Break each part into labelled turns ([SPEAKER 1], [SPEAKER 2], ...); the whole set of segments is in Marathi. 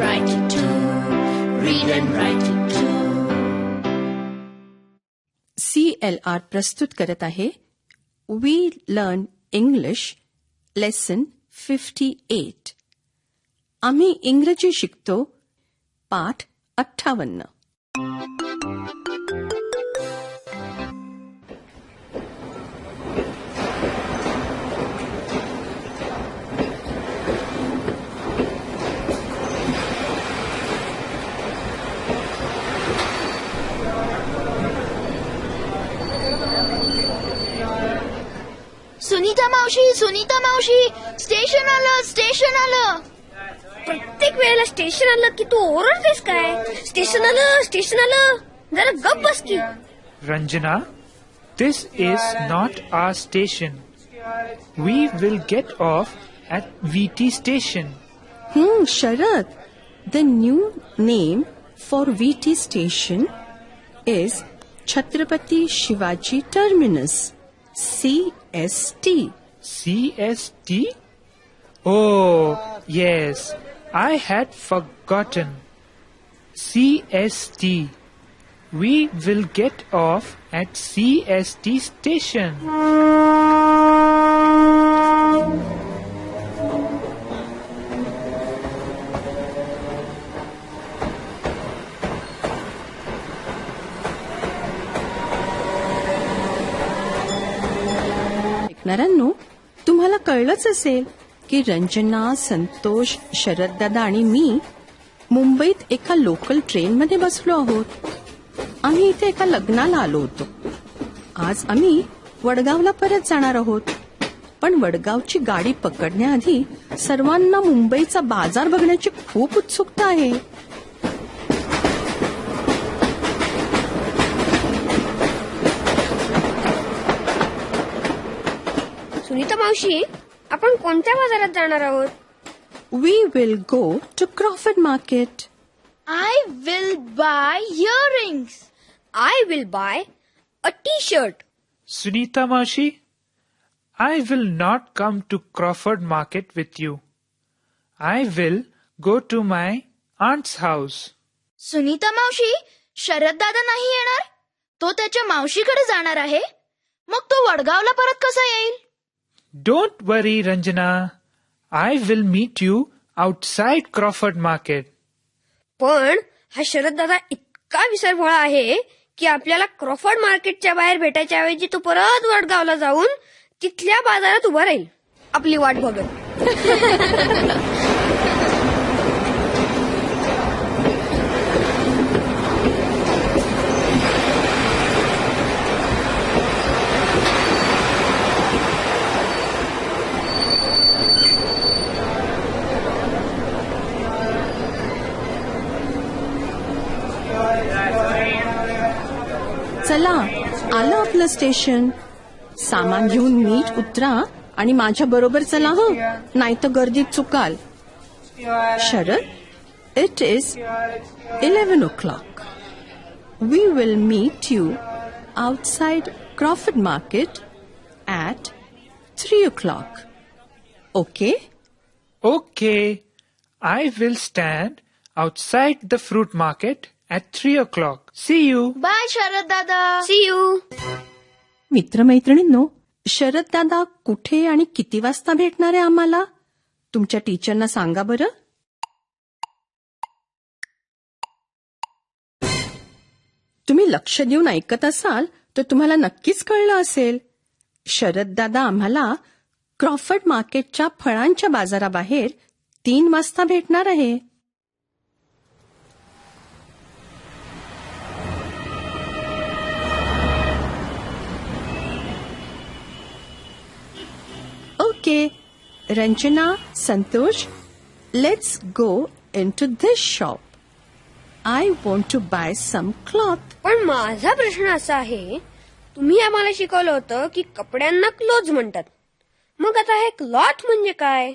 [SPEAKER 1] write it too. Read and write it too.
[SPEAKER 2] CLR प्रस्तुत करत आहे वी लर्न इंग्लिश लेसन 58. आम्ही इंग्रजी शिकतो पाठ 58.
[SPEAKER 1] सुनीता मावशी, स्टेशन आलं.
[SPEAKER 3] प्रत्येक वेळेला स्टेशन आलं की तू ओरडतेस काय? स्टेशन आलं. जरा गप्प बस की.
[SPEAKER 4] Ranjana, this is not our station. We will get off at VT station.
[SPEAKER 2] Sharad, the new name for VT station is Chhatrapati Shivaji Terminus, CST.
[SPEAKER 4] CST? Oh, yes. I had forgotten. CST. We will get off at CST station.
[SPEAKER 2] ऐकणाऱ्यांनो, तुम्हाला कळलंच असेल की रंजना, संतोष, शरददादा आणि मी मुंबईत एका लोकल ट्रेनमध्ये बसलो आहोत. आम्ही इथे एका लग्नाला आलो होतो. आज आम्ही वडगावला परत जाणार आहोत. पण वडगावची गाडी पकडण्याआधी सर्वांना मुंबईचा बाजार बघण्याची खूप उत्सुकता आहे.
[SPEAKER 3] सुनीता मावशी, आपण कोणत्या बाजारात जाणार आहोत?
[SPEAKER 2] We will go to Crawford market.
[SPEAKER 1] I will buy earrings.
[SPEAKER 3] I will buy a T-shirt.
[SPEAKER 4] Sunita Maushi, I will not come to Crawford Market with you. I will go to my aunt's house.
[SPEAKER 1] Sunita मावशी, शरद दादा नाही येणार. तो त्याच्या मावशीकडे जाणार आहे. मग तो वडगावला परत कसा येईल?
[SPEAKER 4] Don't worry, Ranjana. I will meet you outside Crawford Market.
[SPEAKER 3] पण हा शरद दादा इतका विसरभोळा आहे की आपल्याला क्रॉफर्ड मार्केटच्या बाहेर भेटायच्या ऐवजी तो परत वडगावला जाऊन तिथल्या बाजारात उभा राहील आपली वाट बघत.
[SPEAKER 2] चला, आलं आपलं स्टेशन. सामान घेऊन नीट उतरा आणि माझ्या बरोबर चला हं, नाही तर गर्दीत चुकाल. Sharad, it is 11 o'clock. We will meet you outside Crawford Market at 3 o'clock. Okay?
[SPEAKER 4] Okay. I will stand outside the fruit market at 3 o'clock. See you.
[SPEAKER 1] Bye Sharad दादा.
[SPEAKER 3] See you.
[SPEAKER 2] मित्रमैत्रिणींनो, शरद दादा कुठे आणि किती वाजता भेटणार आहे आम्हाला? तुमच्या टीचरना सांगा बरं. तुम्ही लक्ष देऊन ऐकत असाल तर तुम्हाला नक्कीच कळलं असेल. शरद दादा आम्हाला क्रॉफर्ड मार्केटच्या फळांच्या बाजाराबाहेर 3 वाजता भेटणार आहे. Okay, Ranjana, Santosh, let's go into this shop. I want to buy some cloth.
[SPEAKER 3] पण माझा प्रश्न असा आहे, तुम्ही आम्हाला शिकवलं होतं की कपड्यांना क्लोज म्हणतात. मग आता हे क्लॉथ म्हणजे काय?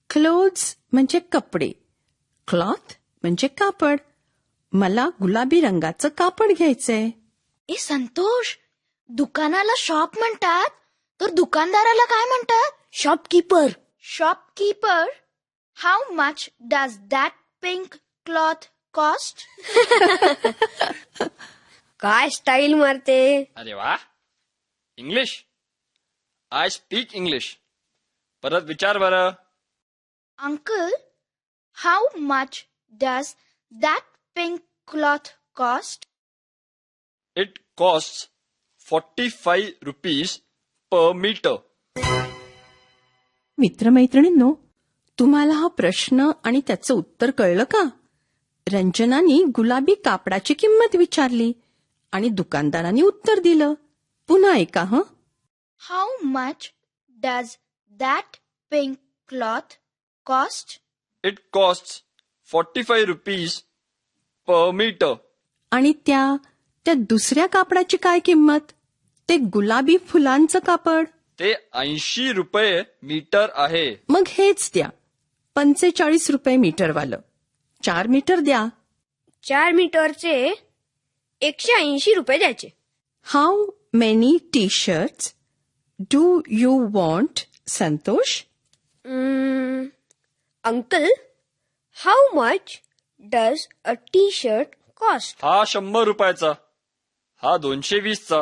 [SPEAKER 2] Clothes म्हणजे कपडे, क्लॉथ म्हणजे कापड. मला गुलाबी रंगाचं कापड घ्यायचंय.
[SPEAKER 1] ए संतोष, दुकानाला शॉप म्हणतात तर दुकानदाराला काय म्हणतात?
[SPEAKER 3] Shopkeeper.
[SPEAKER 1] Shopkeeper. How much does that pink cloth cost?
[SPEAKER 3] काय स्टाईल मारते.
[SPEAKER 5] अरे वा, इंग्लिश. I speak English. परत विचार बरं.
[SPEAKER 1] Uncle, how much does that pink cloth cost?
[SPEAKER 5] It cost 45 rupees per meter.
[SPEAKER 2] मित्रमैत्रिणींनो, तुम्हाला हा प्रश्न आणि त्याचं उत्तर कळलं का? रंजनानी गुलाबी कापडाची किंमत विचारली आणि दुकानदारांनी उत्तर दिलं. पुन्हा ऐका हं.
[SPEAKER 1] How much does that pink cloth cost?
[SPEAKER 5] It cost 45 rupees per meter.
[SPEAKER 2] आणि त्या दुसऱ्या कापडाची काय किंमत? ते गुलाबी फुलांचं कापड.
[SPEAKER 5] ते 80 रुपये मीटर आहे.
[SPEAKER 2] मग हेच द्या, 45 रुपये मीटरवालं. 4 मीटर द्या.
[SPEAKER 3] 4 मीटरचे 180 रुपये द्यायचे.
[SPEAKER 2] How many T shirts do you want, Santosh?
[SPEAKER 3] Uncle, how much does a T shirt cost?
[SPEAKER 5] हा 100 रुपयाचा, हा 220चा,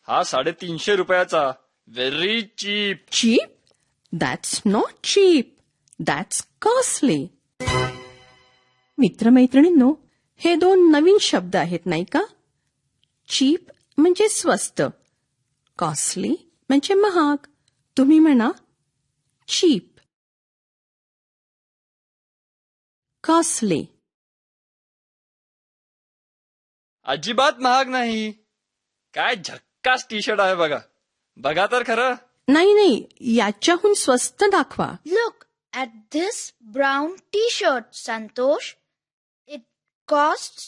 [SPEAKER 5] हा 350 रुपयाचा. Very cheap.
[SPEAKER 2] Cheap? That's not cheap, that's costly. मित्रमैत्रिणींनो, हे 2 नवीन शब्द आहेत नाही का? चीप म्हणजे स्वस्त, कॉस्टली म्हणजे महाग. तुम्ही म्हणा चीप, कॉस्टली.
[SPEAKER 5] अजिबात महाग नाही. काय झक्कास टी शर्ट आहे बघा. बघा तर खरं.
[SPEAKER 2] नाही, याच्याहून स्वस्त दाखवा.
[SPEAKER 1] Look at this brown t-shirt, Santosh. It costs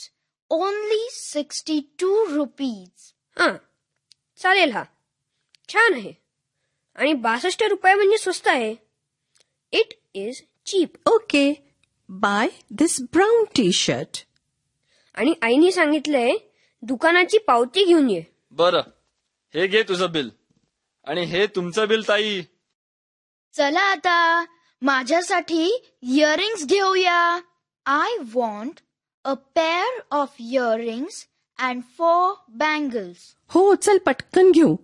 [SPEAKER 1] only 62 rupees.
[SPEAKER 3] हां, चालेल. हा छान आहे. आणि 62 रुपये म्हणजे स्वस्त आहे. It is cheap.
[SPEAKER 2] Okay, buy this brown T shirt.
[SPEAKER 3] आणि आईने सांगितलंय दुकानाची पावती घेऊन ये.
[SPEAKER 5] बरं, हे घे तुझं बिल. आणि हे तुमचं बिल, ताई.
[SPEAKER 1] चला आता माझ्यासाठी इयरिंग्स घेऊया. I want a pair of earrings and 4 bangles.
[SPEAKER 2] हो, चल पटकन घेऊ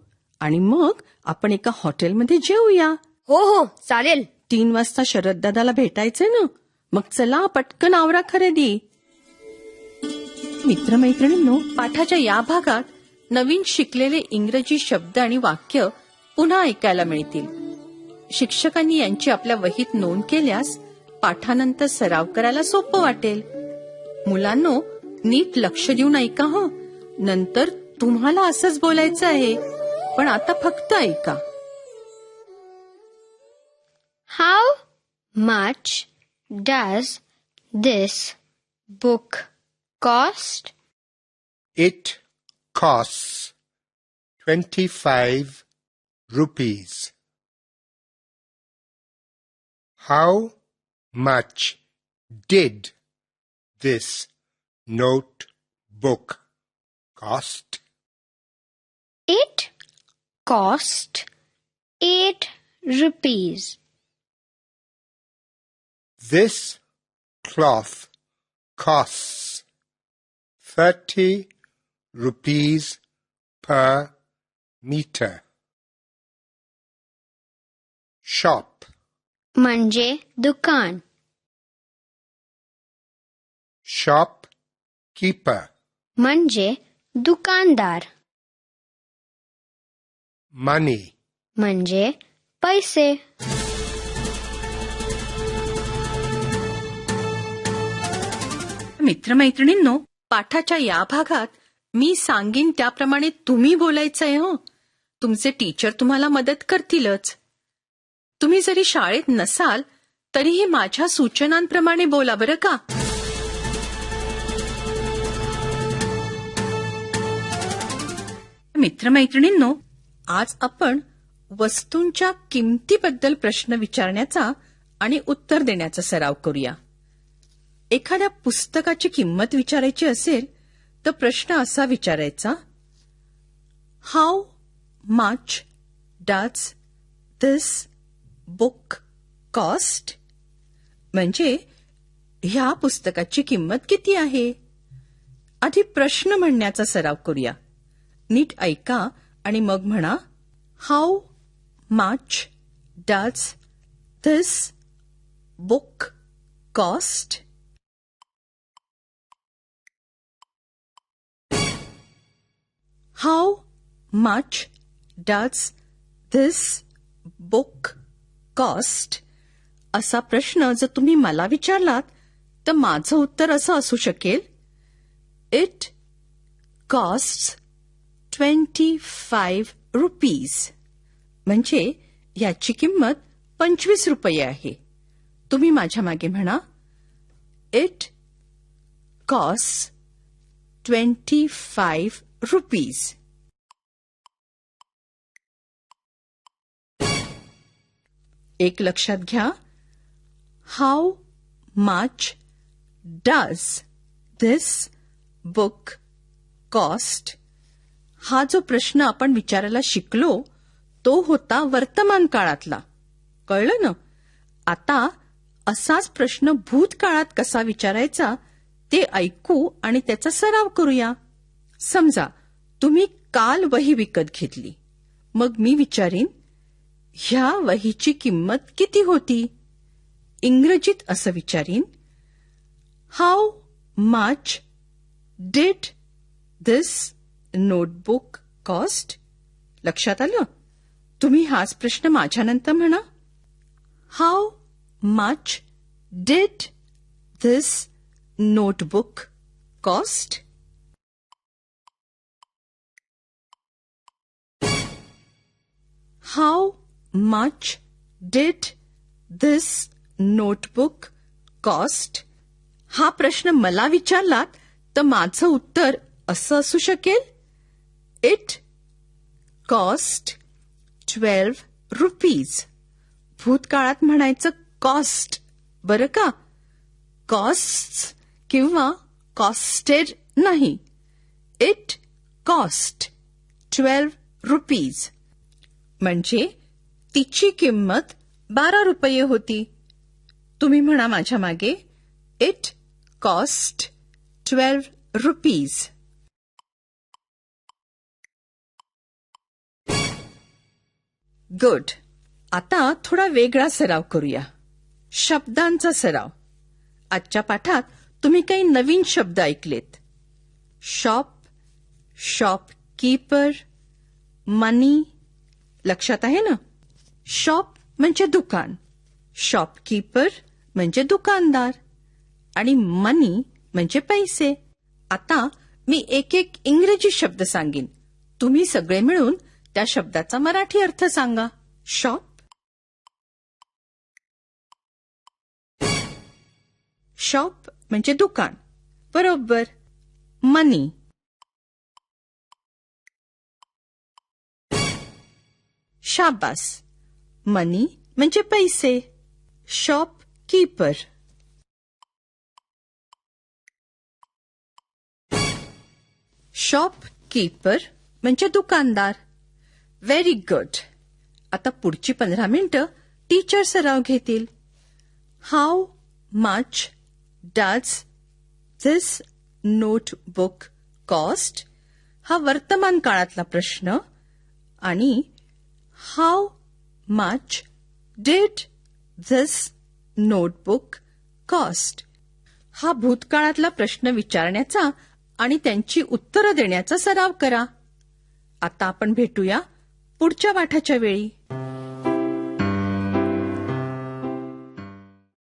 [SPEAKER 2] आणि मग आपण एका हॉटेलमध्ये जेऊया.
[SPEAKER 3] हो, चालेल.
[SPEAKER 2] 3 वाजता शरद दादाला भेटायचंय ना. मग चला पटकन आवरा खरेदी. मित्रमैत्रिणींनो, पाठाच्या या भागात नवीन शिकलेले इंग्रजी शब्द आणि वाक्य पुन्हा ऐकायला मिळतील. शिक्षकांनी यांची आपल्या वहीत नोंद केल्यास पाठानंतर सराव करायला सोपं वाटेल. मुलांनो, नीट लक्ष देऊन ऐका हं. नंतर तुम्हाला असंच बोलायचं आहे, पण आता फक्त ऐका.
[SPEAKER 6] How much does this book cost?
[SPEAKER 7] It costs 25 rupees. How much did this notebook cost?
[SPEAKER 6] It cost 8 rupees.
[SPEAKER 7] This cloth costs 30 rupees per meter. Shop.
[SPEAKER 6] म्हणजे दुकान.
[SPEAKER 7] Shopkeeper.
[SPEAKER 6] म्हणजे दुकानदार.
[SPEAKER 7] Money.
[SPEAKER 6] म्हणजे पैसे.
[SPEAKER 2] मित्रमैत्रिणींनो, पाठाच्या या भागात मी सांगीन त्याप्रमाणे तुम्ही बोलायचंय हो. तुमचे टीचर तुम्हाला मदत करतीलच. तुम्ही जरी शाळेत नसाल तरीही माझ्या सूचनांप्रमाणे बोला बरं का. मित्रमैत्रिणींनो, आज आपण वस्तूंच्या किमतीबद्दल प्रश्न विचारण्याचा आणि उत्तर देण्याचा सराव करूया. एखाद्या पुस्तकाची किंमत विचारायची असेल तर प्रश्न असा विचारायचा, how much does this book cost? म्हणजे ह्या पुस्तकाची किंमत किती आहे? आधी प्रश्न म्हणण्याचा सराव करूया. नीट ऐका आणि मग म्हणा, how much does this book cost? How much does this book cost? असा प्रश्न जर तुम्ही मला विचारलात तर माझं उत्तर असं असू शकेल, इट कॉस्ट्स 25 रुपीज. म्हणजे याची किंमत 25 रुपये आहे. तुम्ही माझ्या मागे म्हणा, इट कॉस्ट्स 25 रुपीज. एक लक्षात घ्या, how much does this book cost? हा जो प्रश्न आपण विचारायला शिकलो तो होता वर्तमान काळातला. कळलं ना? आता असाच प्रश्न भूतकाळात कसा विचारायचा ते ऐकू आणि त्याचा सराव करूया. समजा तुम्ही काल वही विकत घेतली. मग मी विचारीन, ह्या वहीची किंमत किती होती? इंग्रजीत असं विचारीन, how much did this notebook cost? लक्षात आलं? तुम्ही हाच प्रश्न माझ्यानंतर म्हणा, how much did this notebook cost? How much did this notebook cost? हा प्रश्न मला विचारलात तर माझं उत्तर असं असू शकेल, इट कॉस्ट 12 रुपीज. भूतकाळात म्हणायचं कॉस्ट, बरं का? कॉस्ट्स किंवा कॉस्टेड नाही. It cost 12 rupees. म्हणजे तिची किंमत 12 रुपये होती. तुम्ही म्हणा माझ्या मागे, इट कॉस्ट 12 रुपीज. गुड. आता थोडा वेगळा सराव करूया, शब्दांचा सराव. आजच्या पाठात तुम्ही काही नवीन शब्द ऐकलेत. शॉप, शॉपकीपर, मनी. लक्षात आहे ना? शॉप म्हणजे दुकान, शॉपकीपर म्हणजे दुकानदार आणि मनी म्हणजे पैसे. आता मी एक एक इंग्रजी शब्द सांगेन. तुम्ही सगळे मिळून त्या शब्दाचा मराठी अर्थ सांगा. शॉप, शॉप म्हणजे दुकान, बरोबर. मनी, शाबास. मनी म्हणजे पैसे. शॉपकीपर, शॉपकीपर म्हणजे दुकानदार. Very good. आता पुढची 15 मिनिटं टीचर सराव घेतील. How much does this notebook cost? हा वर्तमान काळातला प्रश्न. आणि how much did this notebook cost? हा भूतकाळातला प्रश्न विचारण्याचा आणि त्यांची उत्तरं देण्याचा सराव करा. आता आपण भेटूया पुढच्या पाठाच्या वेळी.